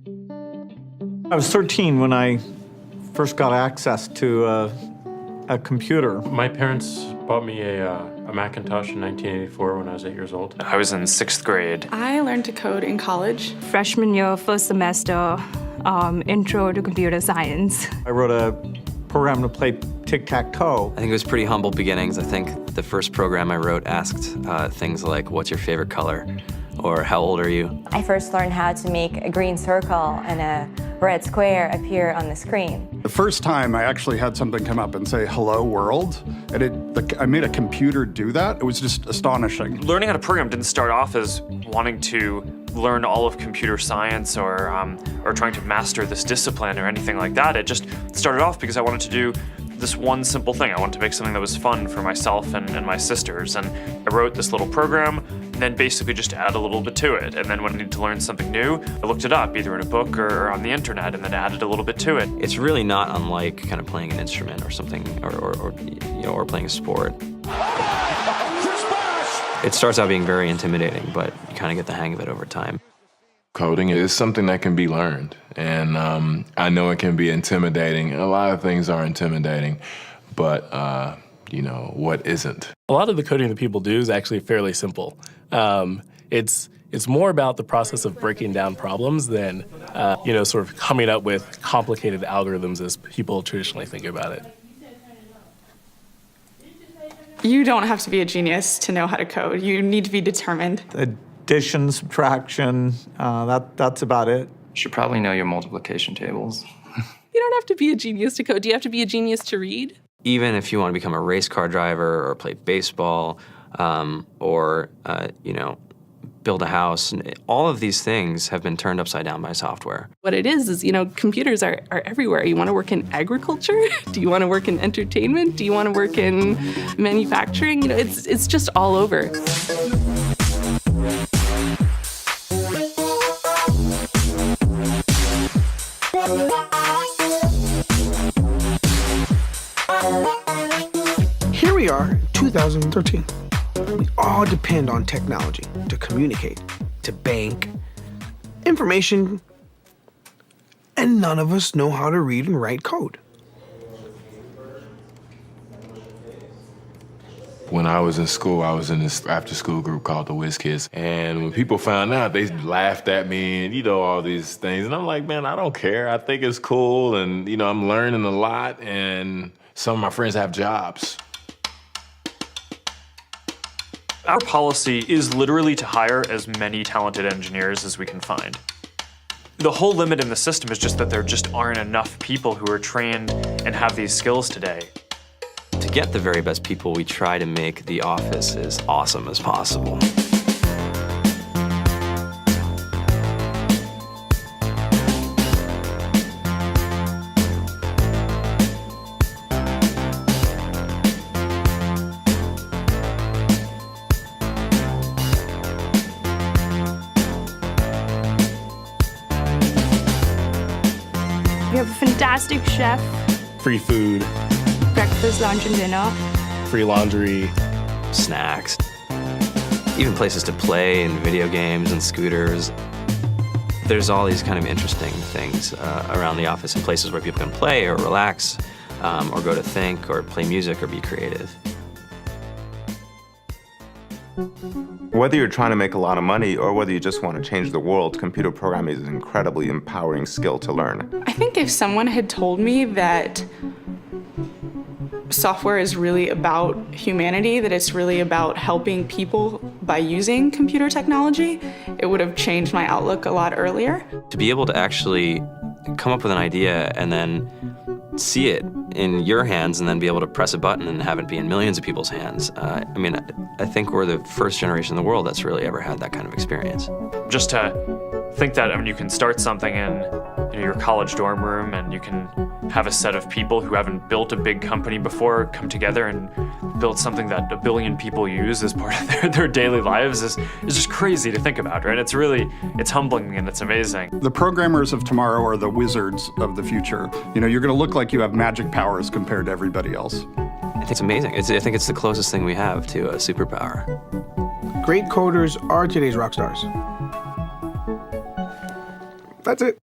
I was 13 when I first got access to a computer. My parents bought me a Macintosh in 1984 when I was 8 years old. I was in 6th grade. I learned to code in college. Freshman year, first semester, intro to computer science. I wrote a program to play tic-tac-toe. I think it was pretty humble beginnings. I think the first program I wrote asked things like, what's your favorite color? Or how old are you? I first learned how to make a green circle and a red square appear on the screen. The first time I actually had something come up and say, hello world, and I made a computer do that. It was just astonishing. Learning how to program didn't start off as wanting to learn all of computer science or trying to master this discipline or anything like that. It just started off because I wanted to do this one simple thing. I wanted to make something that was fun for myself and my sisters. And I wrote this little program and then basically just add a little bit to it. And then when I needed to learn something new, I looked it up either in a book or on the internet and then added a little bit to it. It's really not unlike kind of playing an instrument or something, or playing a sport. It starts out being very intimidating, but you kind of get the hang of it over time. Coding is something that can be learned, and I know it can be intimidating. A lot of things are intimidating, but what isn't? A lot of the coding that people do is actually fairly simple. It's more about the process of breaking down problems than sort of coming up with complicated algorithms as people traditionally think about it. You don't have to be a genius to know how to code. You need to be determined. Addition, subtraction, that's about it. You should probably know your multiplication tables. You don't have to be a genius to code. Do you have to be a genius to read? Even if you want to become a race car driver or play baseball or build a house, all of these things have been turned upside down by software. What it is computers are everywhere. You want to work in agriculture? Do you want to work in entertainment? Do you want to work in manufacturing? It's just all over. Here we are, 2013. We all depend on technology to communicate, to bank, information, and none of us know how to read and write code. When I was in school, I was in this after-school group called the Whiz Kids, and when people found out, they laughed at me and all these things, and I'm like, man, I don't care. I think it's cool, and I'm learning a lot, and some of my friends have jobs. Our policy is literally to hire as many talented engineers as we can find. The whole limit in the system is just that there just aren't enough people who are trained and have these skills today. To get the very best people, we try to make the office as awesome as possible. We have a fantastic chef, Free food, breakfast, lunch, and dinner. free laundry. Snacks, even places to play and video games and scooters. There's all these kind of interesting things around the office and places where people can play or relax or go to think or play music or be creative. Whether you're trying to make a lot of money or whether you just want to change the world, computer programming is an incredibly empowering skill to learn. I think if someone had told me that software is really about humanity, that it's really about helping people by using computer technology, it would have changed my outlook a lot earlier. To be able to actually come up with an idea and then see it in your hands and then be able to press a button and have it be in millions of people's hands. I think we're the first generation in the world that's really ever had that kind of experience. Just to think that, you can start something in your college dorm room and you can have a set of people who haven't built a big company before come together and build something that 1 billion people use as part of their daily lives is just crazy to think about, right? It's humbling and it's amazing. The programmers of tomorrow are the wizards of the future. You're going to look like you have magic powers compared to everybody else. I think it's amazing. I think it's the closest thing we have to a superpower. Great coders are today's rock stars. That's it.